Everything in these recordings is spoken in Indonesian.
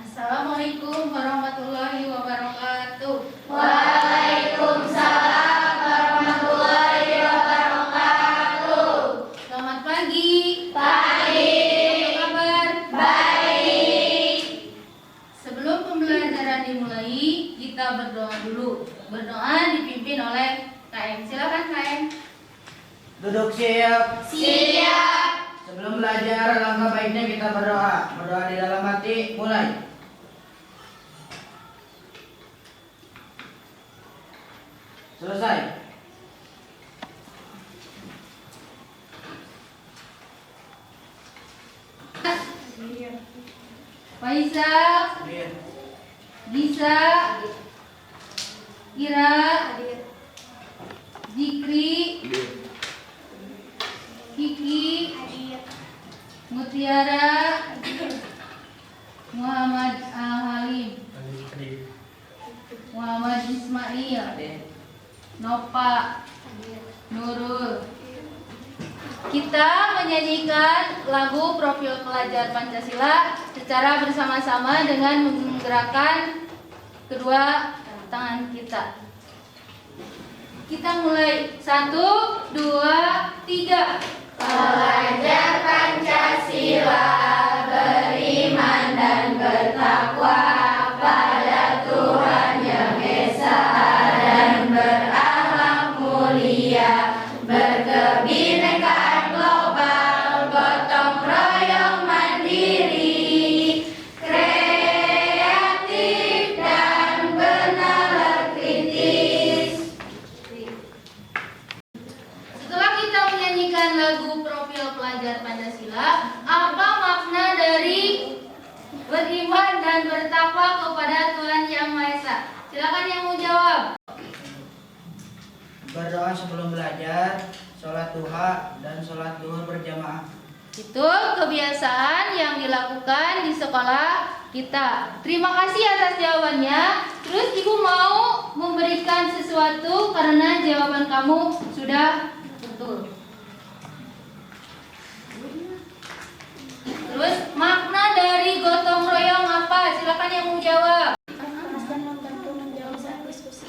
Assalamualaikum warahmatullahi wabarakatuh. Waalaikumsalam warahmatullahi wabarakatuh. Selamat pagi. Pagi. Apa kabar? Baik. Sebelum pembelajaran dimulai, kita berdoa dulu. Berdoa dipimpin oleh KM. Silakan KM. Duduk siap. Siap. Sebelum belajar, langkah baiknya kita berdoa. Berdoa di dalam hati, mulai. Selesai. Faisal, Hadir. Gisa, Ira, Zikri, Kiki, Mutiara, Muhammad Halim, Muhammad Ismail, Nopa, Nurul. Kita menyanyikan lagu Profil Pelajar Pancasila secara bersama-sama dengan menggerakkan kedua tangan kita. Kita mulai 1, 2, 3. Pelajar Pancasila beriman dan bertakwa pada Tuhan Yang Esa dan berakhlak mulia, berkebinekaan global, gotong royong mandiri, kreatif dan bernalar kritis. Setelah kita menyanyikan lagu Profil Pelajar Pancasila, apa makna dari beriman dan bertakwa kepada Tuhan Yang Maha Esa? Silakan yang mau jawab. Berdoa sebelum belajar, sholat duha, dan sholat duhur berjamaah. Itu kebiasaan yang dilakukan di sekolah kita. Terima kasih atas jawabannya. Terus Ibu mau memberikan sesuatu karena jawaban kamu sudah betul. Terus makna dari gotong royong apa? Silakan yang mau jawab. Akan membantu menjawab saat diskusi.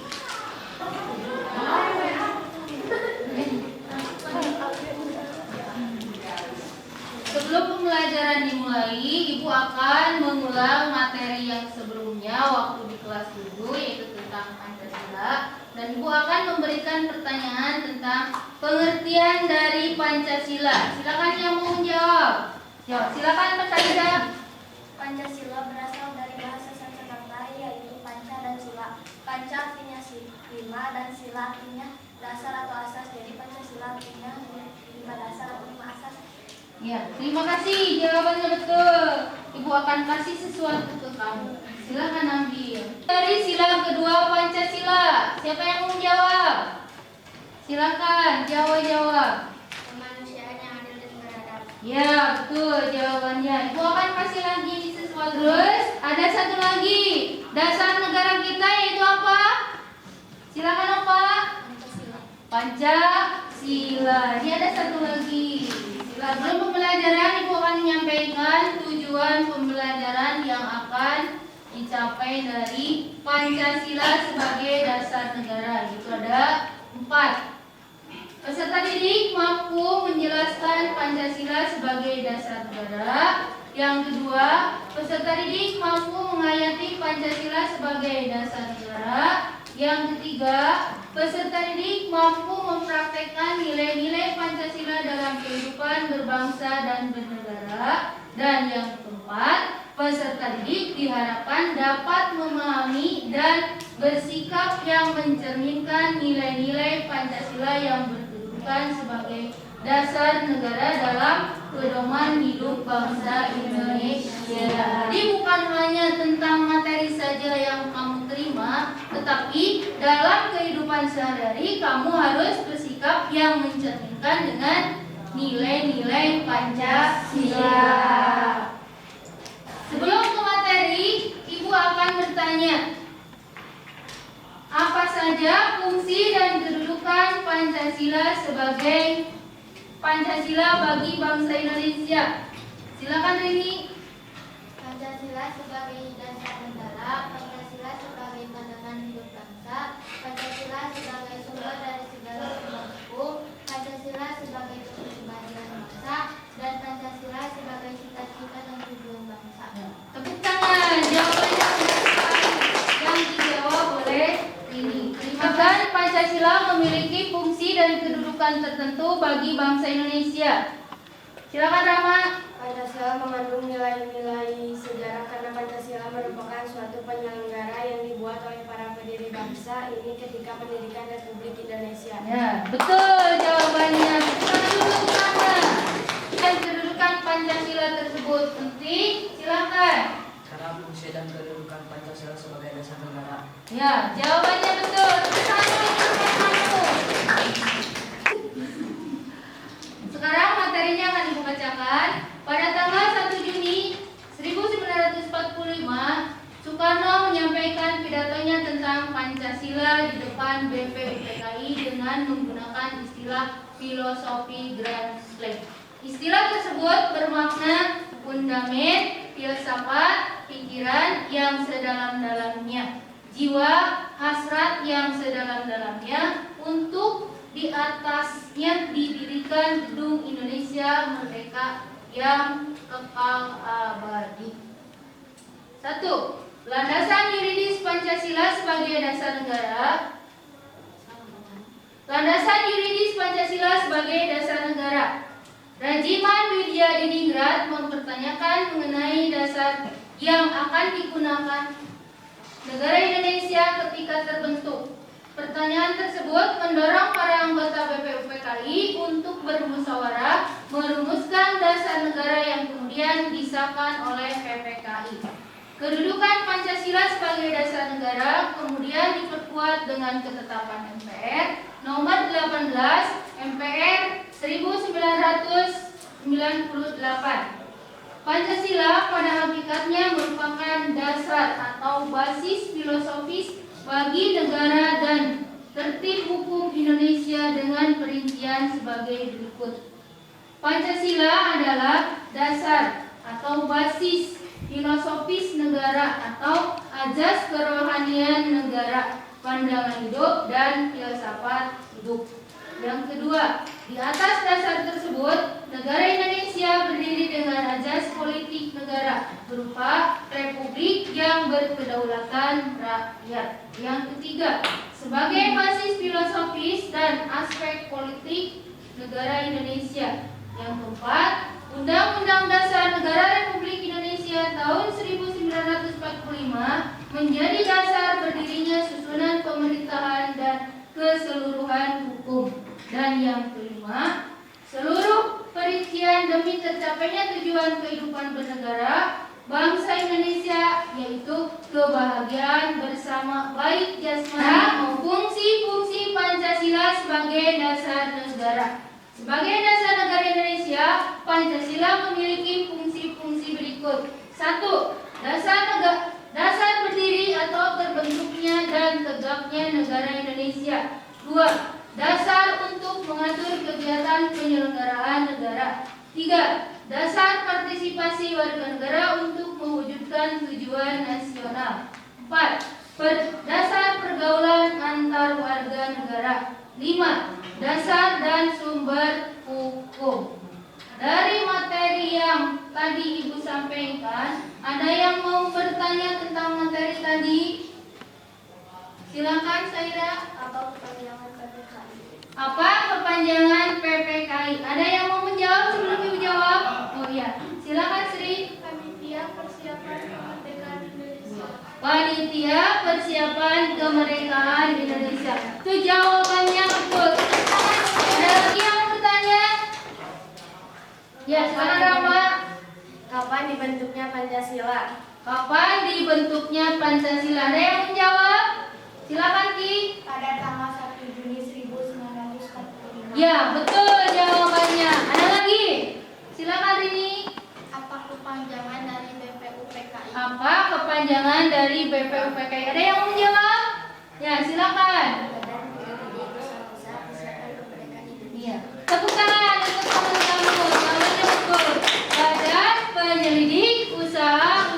Sebelum pembelajaran dimulai, Ibu akan mengulang materi yang sebelumnya waktu di kelas 7, yaitu tentang Pancasila. Dan Ibu akan memberikan pertanyaan tentang pengertian dari Pancasila. Silakan yang mau menjawab. Silakan Mas Aisyah. Pancasila berasal dari bahasa Sanskerta yaitu panca dan sila. Panca artinya lima dan sila artinya dasar atau asas. Jadi Pancasila artinya 5 dasar atau 5 asas. Ya, terima kasih, jawabannya betul. Ibu akan kasih sesuatu ke kamu. Silakan ambil. Dari sila kedua Pancasila, siapa yang mau menjawab? Silakan jawab. Kemanusiaan yang adil dan beradab. Ya, betul jawabannya. Ibu akan kasih lagi sesuatu. Terus ada satu lagi. Dasar negara kita yaitu apa? Silakan apa? Pancasila. Pancasila. Ini ada satu lagi. Sebelum pembelajaran, Ibu akan menyampaikan tujuan pembelajaran yang akan dicapai dari Pancasila sebagai dasar negara. Itu ada 4. Peserta didik mampu menjelaskan Pancasila sebagai dasar negara. Yang kedua, peserta didik mampu menghayati Pancasila sebagai dasar negara. Yang ketiga, peserta didik mampu mempraktekkan nilai-nilai Pancasila dalam kehidupan berbangsa dan bernegara. Dan yang keempat, peserta didik diharapkan dapat memahami dan bersikap yang mencerminkan nilai-nilai Pancasila yang berkedudukan sebagai dasar negara dalam pedoman hidup bangsa Indonesia. Jadi bukan hanya tentang materi saja yang kamu terima, tetapi dalam kehidupan sehari-hari kamu harus bersikap yang mencerminkan dengan nilai-nilai Pancasila. Sebelum ke materi, Ibu akan bertanya, apa saja fungsi dan kedudukan Pancasila sebagai Pancasila bagi bangsa Indonesia? Silakan Rini. Pancasila sebagai dasar negara, Pancasila sebagai pandangan hidup bangsa, Pancasila sebagai sumber dari segala sumber hukum, Pancasila sebagai kepribadian bangsa, dan Pancasila sebagai cita-cita dan tujuan bangsa. Tepuk tangan. Jawabannya benar sekali. Yang dijawab oleh ini. Kelima, Pancasila memiliki fungsi dan kedudukan tertentu bagi bangsa Indonesia. Silakan Rama. Pancasila mengandung nilai-nilai sejarah karena Pancasila merupakan suatu penyelenggara yang dibuat oleh para pendiri bangsa ini ketika mendirikan Republik Indonesia. Ya, betul jawabannya. Kita dulu sama. Dan kedudukan Pancasila tersebut penting. Silakan. Karena fungsi dan kedudukan Pancasila sebagai dasar negara. Ya, jawabannya betul. Sekarang materinya akan Ibu bacakan. Pada tanggal 1 Juni 1945, Soekarno menyampaikan pidatonya tentang Pancasila di depan BPUPKI dengan menggunakan istilah filosofi Grand Slam. Istilah tersebut bermakna fundament, filsafat, pikiran yang sedalam-dalamnya, jiwa, hasrat yang sedalam-dalamnya, untuk di atasnya didirikan gedung Indonesia Merdeka yang kekal abadi. 1. Landasan yuridis Pancasila sebagai dasar negara. Landasan yuridis Pancasila sebagai dasar negara. Rajiman Widya Diningrat mempertanyakan mengenai dasar yang akan digunakan negara Indonesia ketika terbentuk. Pertanyaan tersebut mendorong para anggota BPUPKI untuk bermusyawarah merumuskan dasar negara yang kemudian disahkan oleh PPKI. Kedudukan Pancasila sebagai dasar negara kemudian diperkuat dengan ketetapan MPR nomor 18 MPR 1998. Pancasila pada hakikatnya merupakan dasar atau basis filosofis bagi negara dan tertib hukum Indonesia dengan perincian sebagai berikut. Pancasila adalah dasar atau basis filosofis negara atau azas kerohanian negara, pandangan hidup dan filsafat hidup. Yang kedua, di atas dasar tersebut, negara Indonesia berdiri dengan azas politik negara berupa republik yang berkedaulatan rakyat. Yang ketiga, sebagai basis filosofis dan aspek politik negara Indonesia. Yang keempat, Undang-Undang Dasar Negara Republik Indonesia tahun 1945 menjadi dasar berdirinya susunan pemerintahan dan keseluruhan hukum. Dan yang kelima, seluruh perincian demi tercapainya tujuan kehidupan bernegara bangsa Indonesia, yaitu kebahagiaan bersama baik jasmani maupun fungsi-fungsi Pancasila sebagai dasar negara. Sebagai dasar negara Indonesia, Pancasila memiliki fungsi-fungsi berikut. 1. Dasar berdiri atau terbentuknya dan tegaknya negara Indonesia. 2. Dasar untuk mengatur kegiatan penyelenggaraan negara. 3. Dasar partisipasi warga negara untuk mewujudkan tujuan nasional. 4. Dasar pergaulan antar warga negara. 5. Dasar dan sumber hukum. Dari materi yang tadi Ibu sampaikan, ada yang mau bertanya tentang materi tadi? Silakan Saira. Apa kepanjangan PPKI? Apa kepanjangan PPKI? Ada yang mau menjawab sebelum Ibu jawab? Oh iya, silakan Sri. Panitia Persiapan Kemerdekaan Indonesia. Panitia Persiapan Kemerdekaan Indonesia. Itu jawabannya betul. Ada lagi yang mau bertanya? Ya, sekarang Rama. Kapan dibentuknya Pancasila? Kapan dibentuknya Pancasila? Ada yang menjawab? Silakan Ki. Pada tanggal 1 Juni 1945. Ya, betul jawabannya. Ada lagi? Silakan Rini. Apa kepanjangan dari BPUPKI? Apa kepanjangan dari BPUPKI? Ada yang menjawab? Ya, silakan. Badan Penyelidik Usaha Persiapan Kemerdekaan Indonesia. Iya. Tepuk tangan untuk teman-teman. Jawabannya betul. Badan Penyelidik Usaha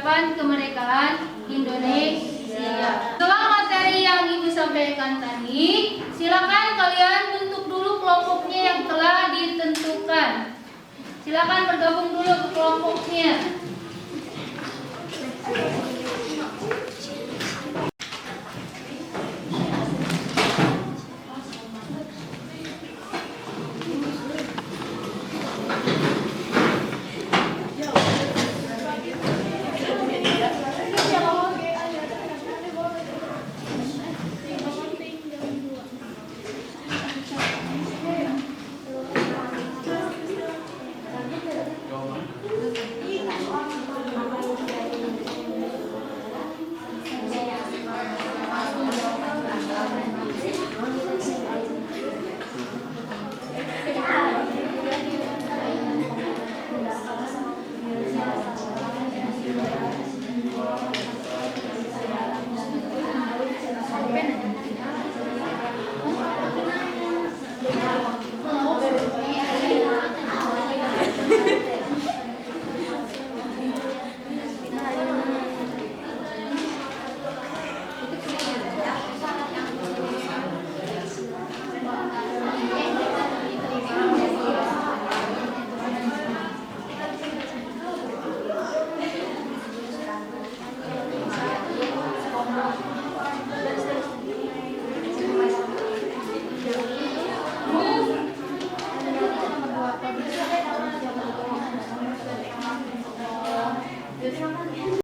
persiapan kemerdekaan Indonesia. Setelah materi yang Ibu sampaikan tadi, silakan kalian bentuk dulu kelompoknya yang telah ditentukan. Silakan bergabung dulu ke kelompoknya.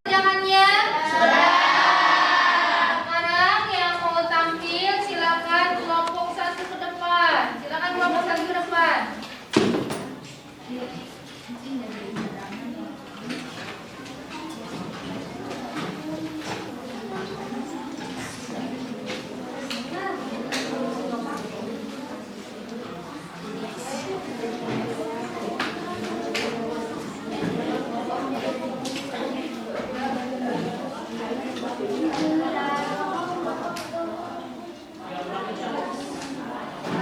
Jangannya. Sekarang yang mau tampil silakan kelompok 1 ke depan. Silakan kelompok 1 ke depan.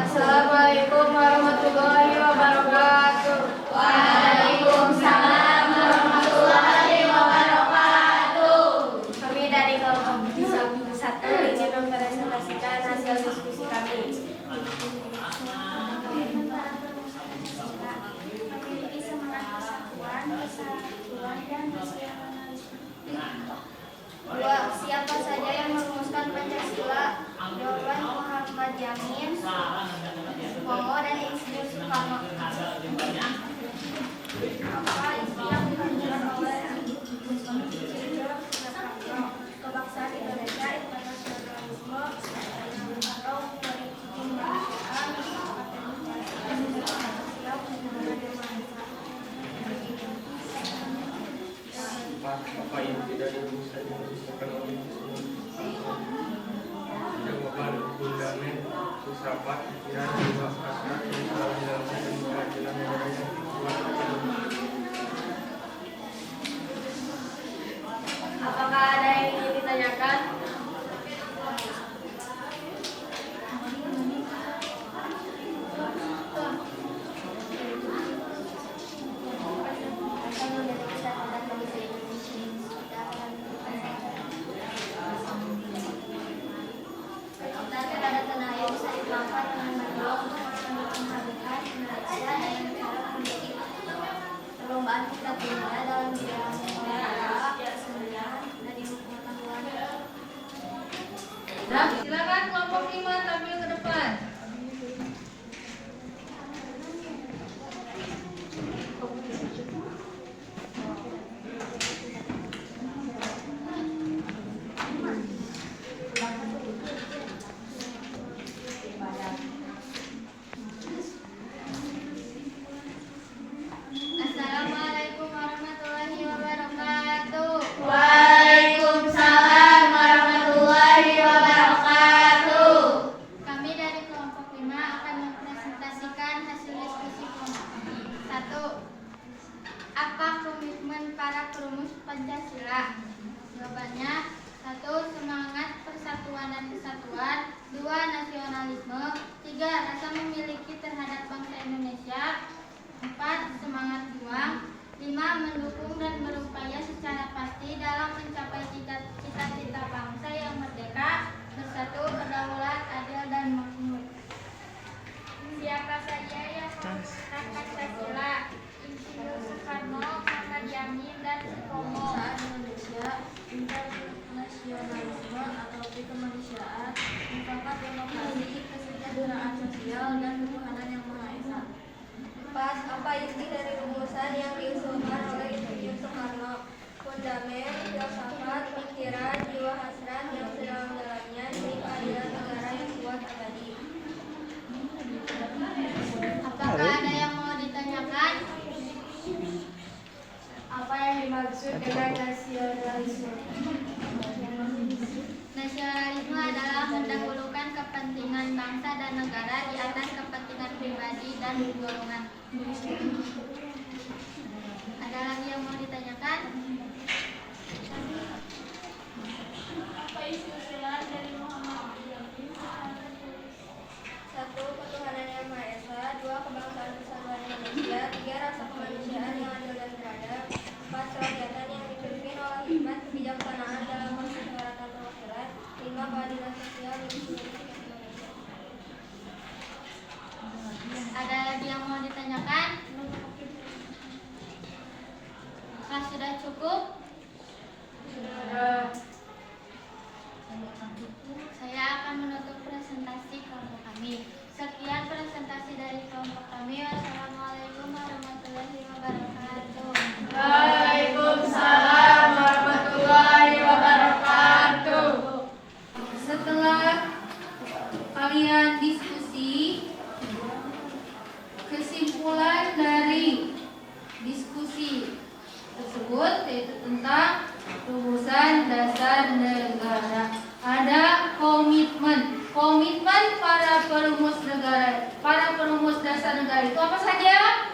Assalamualaikum warahmatullahi wabarakatuh. Waalaikumsalam warahmatullahi wabarakatuh. Kami dari kelompok 1 ingin mempresentasikan hasil diskusi kami. Memiliki semangat persatuan, kesatuan, dan nasionalisme. 2. Siapa saja yang merumuskan Pancasila? Jawaban Muhammad Yamin, Momo, dan Insinyur Soekarno. Apa istilah dihasilkan oleh Insinyur Soekarno? Kebangsaan Indonesia, internasionalisme, atau kebinekaan, apa yang tidak bisa dipisahkan oleh jawaban fundament filsafat pikiran jiwa akal keadilan dan keadilan negara yang kuat. Apakah ada yang ingin ditanyakan? Perlombaan kita dunia dalam bidang kesenian dan ilmu pengetahuan. Nah, silakan kelompok 5 tampil ke depan. Assalamualaikum warahmatullahi wabarakatuh. Waalaikumsalam warahmatullahi wabarakatuh. Kami dari kelompok 5 akan mempresentasikan hasil diskusi kelompok kami. 1. Apa komitmen para perumus Pancasila? Jawabannya 1. Semangat persatuan dan kesatuan. 2. Nasionalisme. 3. Rasa memiliki terhadap bangsa Indonesia. 4. Semangat juang. 5. Mendukung dan berupaya secara pasti dalam mencapai cita-cita bangsa yang merdeka, bersatu, berdaulat, adil, dan makmur. Siapa saja yang merumuskan Pancasila? Insinyur Soekarno, Muhammad Yamin, dan Sutomo. Indonesia, internasionalisme atau kemanusiaan, mufakat demokrasi, kesejahteraan sosial, dan ketuhanan yang Maha Esa. 4. Apa inti dari rumusan yang diusulkan oleh Insinyur Soekarno? Fundamen, filsafat, pikiran, jiwa hasrat yang sedalam-dalamnya dari keadilan negara yang kuat abadi. Apakah ada yang mau ditanyakan? Apa yang dimaksud dengan nasionalisme? Nasionalisme adalah mendahulukan kepentingan bangsa dan negara di atas kepentingan pribadi dan golongan. Ada lagi yang mau ditanyakan? Apa isi usulan dari Muhammad Yamin? 1. Ketuhanan yang Maha Esa. 2. Kebangsaan persatuan Indonesia. 3. Rasa kemanusiaan yang adil dan beradab. 4. Kerakyatan yang dipimpin oleh hikmat kebijaksanaan dalam permusyawaratan perwakilan. 5. Keadilan sosial bagi seluruh rakyat Indonesia. Ada lagi yang mau ditanyakan? Apakah sudah cukup? Saya akan menutup presentasi kelompok kami. Sekian presentasi dari kelompok kami. Wassalamualaikum warahmatullahi wabarakatuh. Waalaikumsalam warahmatullahi wabarakatuh. Setelah kalian diskusi, kesimpulan dari diskusi tersebut yaitu tentang rumusan dasar negara. Ada komitmen para perumus negara, para perumus dasar negara itu apa saja?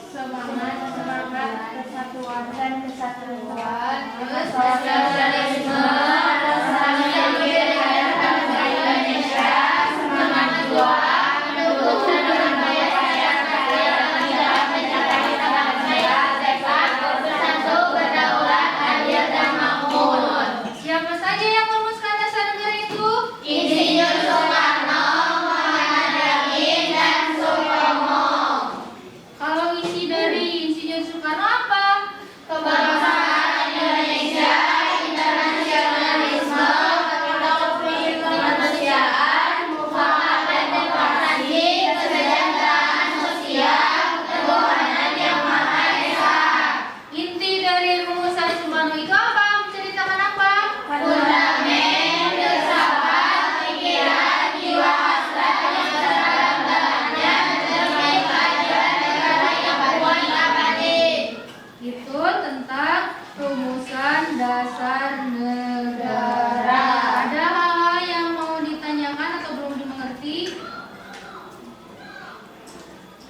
Semangat, persatuan dan kesatuan, Terus sosialisme, semangat juang, mendukung dan berupaya tidak mencapai cita-cita bangsa, bersatu, berdaulat, adil, dan makmur. siapa saja yang merumuskan dasar negara itu? Insinyur Soekarno, Muhammad Yamin, dan Sutomo. Kalau isi dari Insinyur Soekarno apa? Kebangsaan Indonesia, internasionalisme, kemanusiaan, mufakat dan demokrasi, kesejahteraan sosial, ketuhanan yang Maha Esa. Inti dari rumusan Soekarno itu apa? Menceritakan apa? Fundamen, filsafat, pikiran, jiwa hasrat yang sedalam-dalamnya demi keadilan negara yang kuat abadi. Itu tentang rumusan dasar negara. Ada hal-hal yang mau ditanyakan atau belum dimengerti?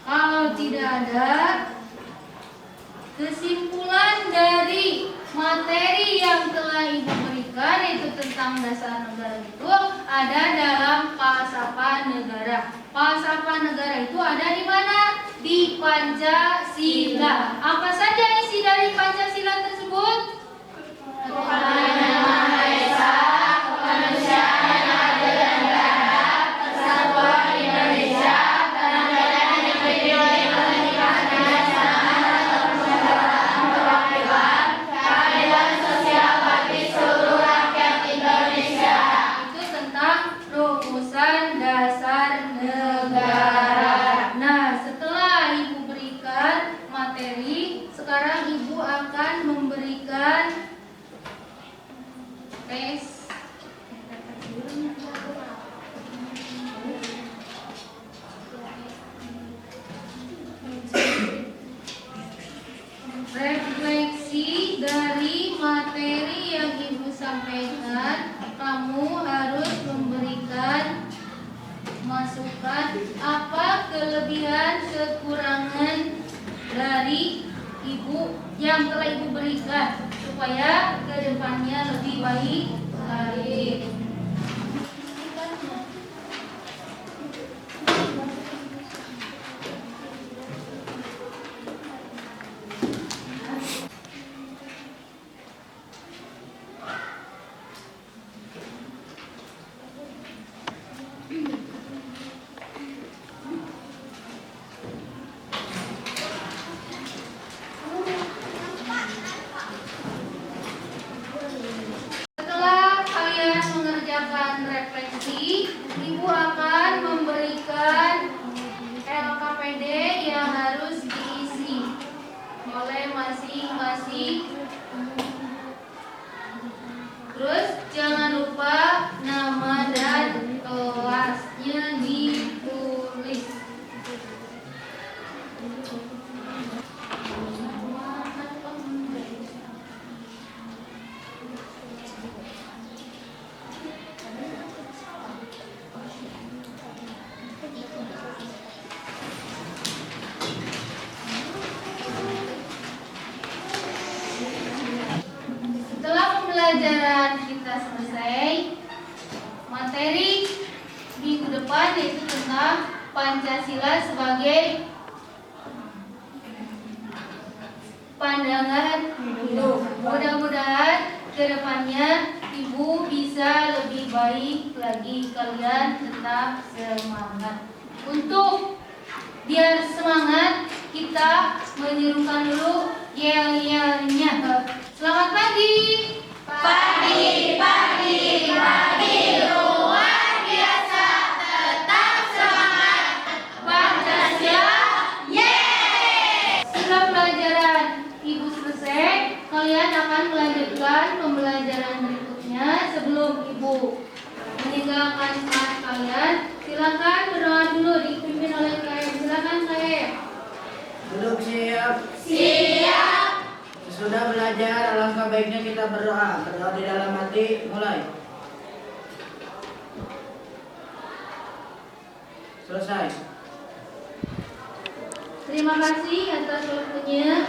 Kalau tidak ada, kesimpulan dari materi yang telah Ibu berikan itu tentang dasar negara itu ada dalam falsafah negara. Falsafah negara itu ada di mana? Di Pancasila. Apa saja isi dari Pancasila tersebut? Ketuhanan yang Maha Esa, kemanusiaan yang adil dan beradab, persatuan Indonesia, kerakyatan yang dipilih oleh hikmat kebijaksanaan dalam permusyawaratan perwakilan, keadilan sosial bagi seluruh rakyat Indonesia. Itu tentang rumusan dasar negara. Nah, setelah Ibu berikan materi, sekarang Ibu akan memberikan tes. Refleksi dari materi yang Ibu sampaikan, kamu harus memberikan masukan apa kelebihan kekurangan dari Ibu yang telah Ibu berikan supaya kedepannya lebih baik lagi. Ibu akan memberikan LKPD yang harus diisi oleh masing-masing. Terus jangan lupa nama dan kelasnya ditulis. Setelah pembelajaran kita selesai, materi minggu depan yaitu tentang Pancasila sebagai pandangan hidup. Mudah-mudahan kedepannya Ibu bisa lebih baik lagi. Kalian tetap semangat. Untuk biar semangat, kita menyerukan dulu yel-yelnya. Selamat pagi. Pagi, pagi, pagi, luar biasa. Tetap semangat. Pancasila, yeay! Setelah pelajaran Ibu selesai, kalian akan melanjutkan pembelajaran berikutnya. Sebelum Ibu meninggalkan kelas kalian, silakan berdoa dulu dipimpin oleh KM. Silakan KM. Duduk siap. Siap. Sesudah belajar, alangkah baiknya kita berdoa. Berdoa di dalam hati, mulai. Selesai. Terima kasih atas waktunya.